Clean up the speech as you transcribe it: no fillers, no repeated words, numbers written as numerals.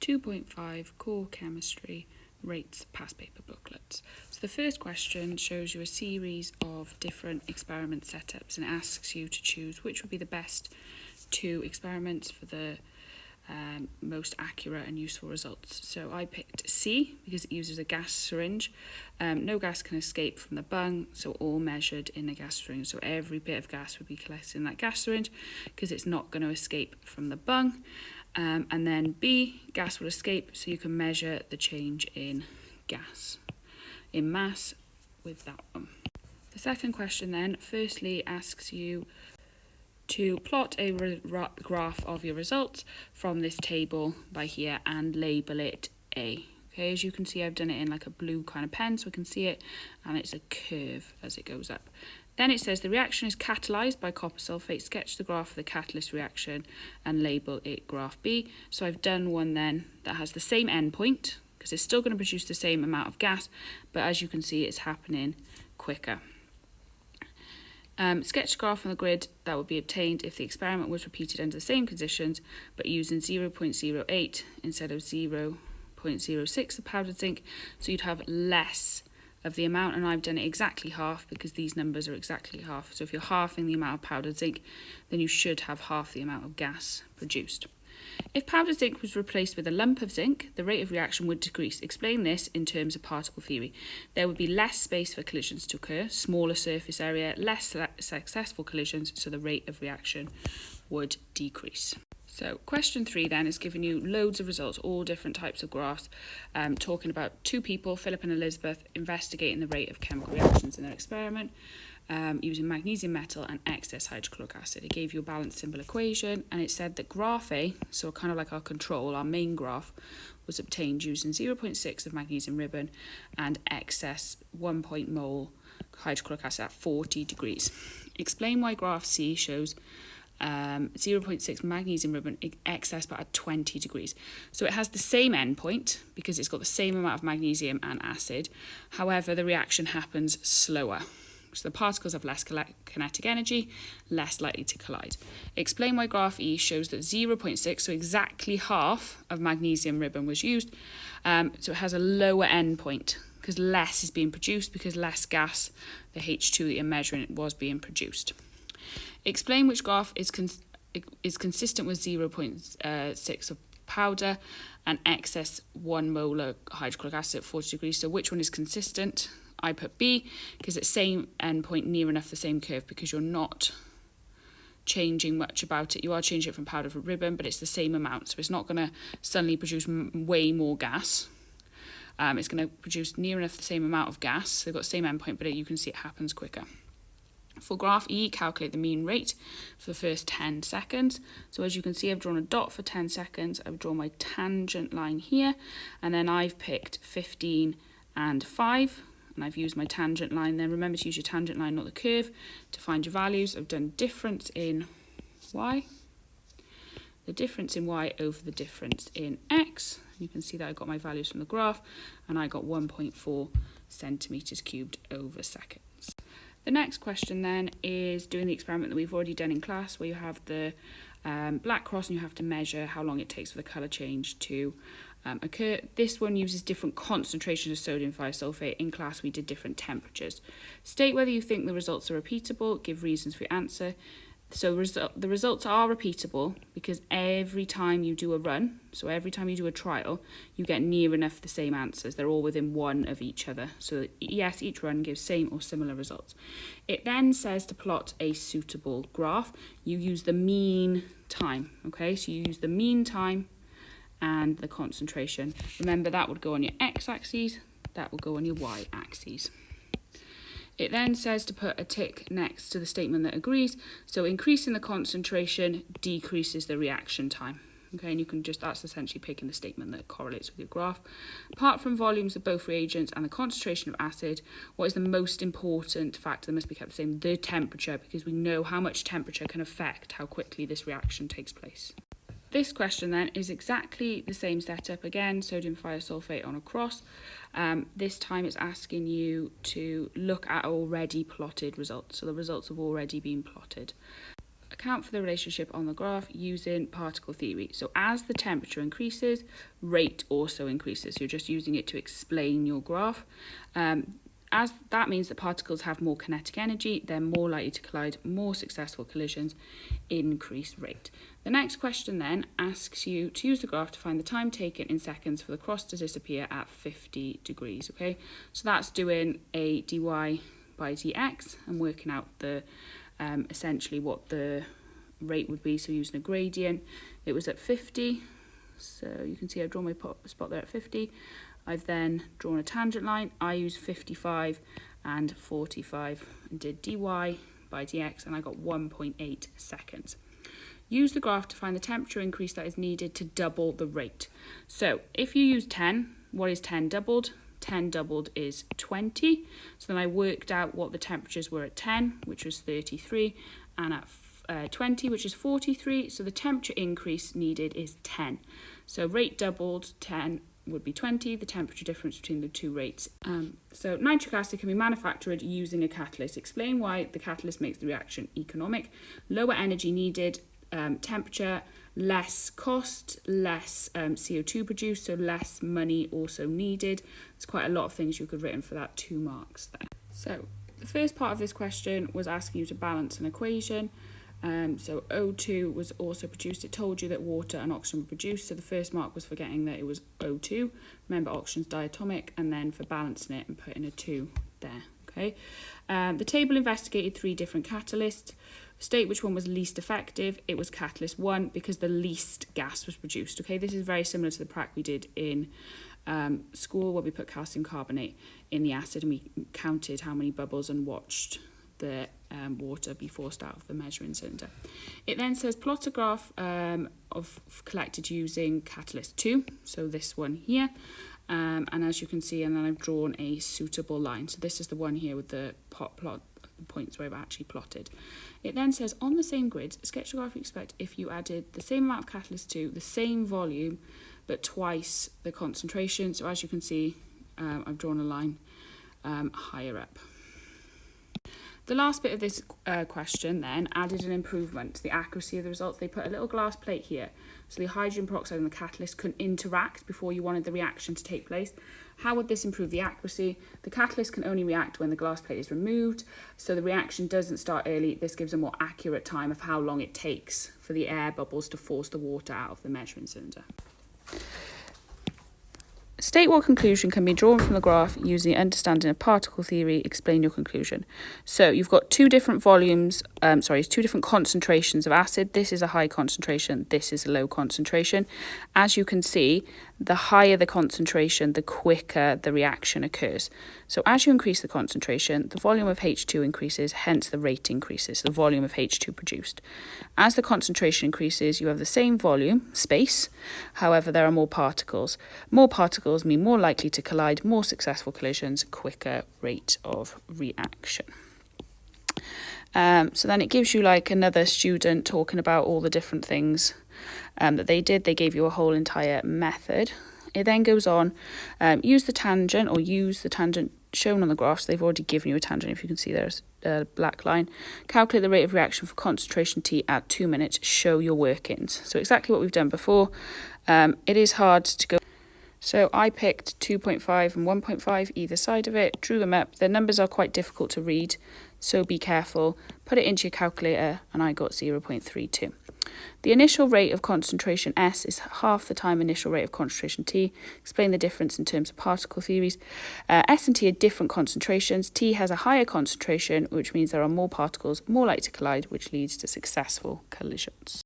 2.5 Core Chemistry Rates past paper booklets. So the first question shows you a series of different experiment setups and asks you to choose which would be the best two experiments for the most accurate and useful results. So I picked C because it uses a gas syringe. No gas can escape from the bung, so all measured in a gas syringe. So every bit of gas would be collected in that gas syringe because it's not going to escape from the bung. And then B, gas will escape, so you can measure the change in gas, in mass, with that one. The second question then firstly asks you to plot a graph of your results from this table by here and label it A. Okay, as you can see, I've done it in like a blue kind of pen so we can see it, and it's a curve as it goes up. Then it says the reaction is catalysed by copper sulfate. Sketch the graph of the catalyst reaction and label it graph B. So I've done one then that has the same endpoint because it's still going to produce the same amount of gas, but as you can see, it's happening quicker. Sketch the graph on the grid that would be obtained if the experiment was repeated under the same conditions, but using 0.08 instead of 0.06 of powdered zinc, so you'd have less of the amount, and I've done it exactly half because these numbers are exactly half. So if you're halving the amount of powdered zinc, then you should have half the amount of gas produced. If powdered zinc was replaced with a lump of zinc, the rate of reaction would decrease. Explain this in terms of particle theory. There would be less space for collisions to occur, smaller surface area, less successful collisions, so the rate of reaction would decrease. So question 3 then is giving you loads of results, all different types of graphs, talking about two people, Philip and Elizabeth, investigating the rate of chemical reactions in their experiment using magnesium metal and excess hydrochloric acid. It gave you a balanced symbol equation, and it said that graph A, so kind of like our control, our main graph, was obtained using 0.6 of magnesium ribbon and excess 1 mole hydrochloric acid at 40 degrees. Explain why graph C shows 0.6 magnesium ribbon excess but at 20 degrees. So it has the same endpoint because it's got the same amount of magnesium and acid. However, the reaction happens slower. So the particles have less kinetic energy, less likely to collide. Explain why graph E shows that 0.6, so exactly half of magnesium ribbon was used. So it has a lower endpoint because less is being produced because less gas, the H2 that you're measuring, was being produced. Explain which graph is consistent with 0.6 of powder and excess 1 molar hydrochloric acid at 40 degrees. So which one is consistent? I put B because it's same endpoint, near enough the same curve, because you're not changing much about it. You are changing it from powder to ribbon, but it's the same amount. So it's not going to suddenly produce way more gas. It's going to produce near enough the same amount of gas. They've got the same endpoint, but you can see it happens quicker. For graph E, calculate the mean rate for the first 10 seconds. So as you can see, I've drawn a dot for 10 seconds. I've drawn my tangent line here, and then I've picked 15 and 5, and I've used my tangent line. Then remember to use your tangent line, not the curve, to find your values. I've done difference in Y, the difference in Y over the difference in X. You can see that I got my values from the graph, and I got 1.4 centimetres cubed over seconds. The next question then is doing the experiment that we've already done in class, where you have the black cross and you have to measure how long it takes for the colour change to occur. This one uses different concentrations of sodium thiosulfate. In class we did different temperatures. State whether you think the results are repeatable, give reasons for your answer. So the results are repeatable because every time you do a run, so every time you do a trial, you get near enough the same answers. They're all within one of each other. So yes, each run gives same or similar results. It then says to plot a suitable graph. You use the mean time, okay? So you use the mean time and the concentration. Remember, that would go on your x-axis, that will go on your y-axis. It then says to put a tick next to the statement that agrees. So increasing the concentration decreases the reaction time. Okay, and you can just, that's essentially picking the statement that correlates with your graph. Apart from volumes of both reagents and the concentration of acid, what is the most important factor that must be kept the same? The temperature, because we know how much temperature can affect how quickly this reaction takes place. This question then is exactly the same setup again, sodium thiosulfate on a cross. This time it's asking you to look at already plotted results. So the results have already been plotted. account for the relationship on the graph using particle theory. So as the temperature increases, rate also increases. You're just using it to explain your graph. As that means that particles have more kinetic energy, they're more likely to collide, more successful collisions, increased rate. The next question then asks you to use the graph to find the time taken in seconds for the cross to disappear at 50 degrees, okay? So that's doing a dy by dx and working out the essentially what the rate would be, so using a gradient. It was at 50, so you can see I've drawn my spot there at 50. I've then drawn a tangent line. I used 55 and 45 and did dy by dx, and I got 1.8 seconds. Use the graph to find the temperature increase that is needed to double the rate. So if you use 10, what is 10 doubled? 10 doubled is 20. So then I worked out what the temperatures were at 10, which was 33, and at 20, which is 43. So the temperature increase needed is 10. So rate doubled, 10 would be 20, the temperature difference between the two rates. So nitric acid can be manufactured using a catalyst. Explain why the catalyst makes the reaction economic. Lower energy needed, temperature, less cost, less CO2 produced, so less money also needed. There's quite a lot of things you could have written for that 2 marks there. So the first part of this question was asking you to balance an equation. So O2 was also produced. It told you that water and oxygen were produced. So the first mark was for getting that it was O2. Remember, oxygen's diatomic, and then for balancing it and putting a 2 there. Okay. The table investigated 3 different catalysts. State which one was least effective. It was catalyst 1 because the least gas was produced. Okay, this is very similar to the prac we did in school, where we put calcium carbonate in the acid and we counted how many bubbles and watched the water be forced out of the measuring cylinder. It then says plot a graph of collected using catalyst 2, so this one here, and as you can see, and then I've drawn a suitable line. So this is the one here with the plot points where I've actually plotted. It then says on the same grid, sketch the graph you expect if you added the same amount of catalyst 2, the same volume, but twice the concentration. So as you can see, I've drawn a line higher up. The last bit of this question then added an improvement to the accuracy of the results. They put a little glass plate here, so the hydrogen peroxide and the catalyst couldn't interact before you wanted the reaction to take place. How would this improve the accuracy? The catalyst can only react when the glass plate is removed, so the reaction doesn't start early. This gives a more accurate time of how long it takes for the air bubbles to force the water out of the measuring cylinder. State what conclusion can be drawn from the graph using the understanding of particle theory. Explain your conclusion. So you've got 2 different volumes, 2 different concentrations of acid. This is a high concentration, this is a low concentration. As you can see, the higher the concentration, the quicker the reaction occurs. So as you increase the concentration, the volume of H2 increases, hence the rate increases, the volume of H2 produced. As the concentration increases, you have the same volume, space, however there are more particles. More particles mean more likely to collide, more successful collisions, quicker rate of reaction. So then it gives you like another student talking about all the different things that they did. They gave you a whole entire method. It then goes on, use the tangent shown on the graph. So they've already given you a tangent. If you can see, there's a black line. Calculate the rate of reaction for concentration T at 2 minutes. Show your workings. So exactly what we've done before. It is hard to go. So I picked 2.5 and 1.5 either side of it, drew them up. The numbers are quite difficult to read, so be careful. Put it into your calculator, and I got 0.32. The initial rate of concentration S is half the time initial rate of concentration T. Explain the difference in terms of particle theories. S and T are different concentrations. T has a higher concentration, which means there are more particles, more likely to collide, which leads to successful collisions.